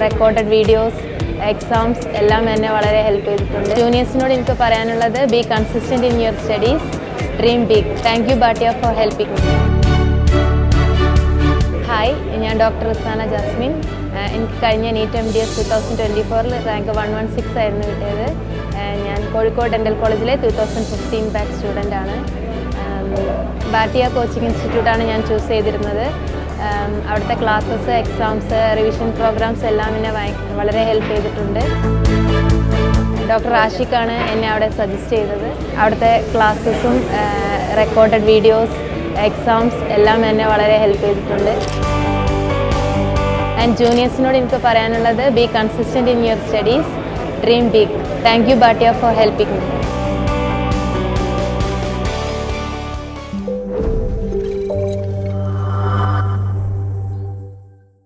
Recorded videos, exams എല്ലാം എന്നെ വളരെ ഹെൽപ്പ് ചെയ്തിട്ടുണ്ട്. ജൂനിയേഴ്സിനോട് എനിക്ക് പറയാനുള്ളത്, be consistent in your studies, dream big. Thank you Bhatia for helping me. Hi, ഞാൻ ഡോക്ടർ റിസാന ജാസ്മിൻ. എനിക്ക് കഴിഞ്ഞ NEET MDS 2024 റാങ്ക് 116 ആയിരുന്നു കിട്ടിയത്. ഞാൻ കോഴിക്കോട് ഡെൻ്റൽ കോളേജിലെ 2015 ബാച്ച് സ്റ്റുഡൻ്റ് ആണ്. ബാട്ടിയ കോച്ചിങ് ഇൻസ്റ്റിറ്റ്യൂട്ടാണ് ഞാൻ ചൂസ് ചെയ്തിരുന്നത്. അവിടുത്തെ ക്ലാസ്സസ്, എക്സാംസ്, റിവിഷൻ പ്രോഗ്രാംസ് എല്ലാം എന്നെ വളരെ ഹെൽപ്പ് ചെയ്തിട്ടുണ്ട്. ഡോക്ടർ ആഷിഖാണ് എന്നെ അവിടെ സജസ്റ്റ് ചെയ്തത്. അവിടുത്തെ ക്ലാസ്സസും റെക്കോർഡഡ് വീഡിയോസ്, എക്സാംസ് എല്ലാം എന്നെ വളരെ ഹെൽപ്പ് ചെയ്തിട്ടുണ്ട്. ആൻഡ് ജൂനിയേഴ്സിനോട് എനിക്ക് പറയാനുള്ളത്, be consistent in your studies, dream big. Thank you Bhatia for helping me.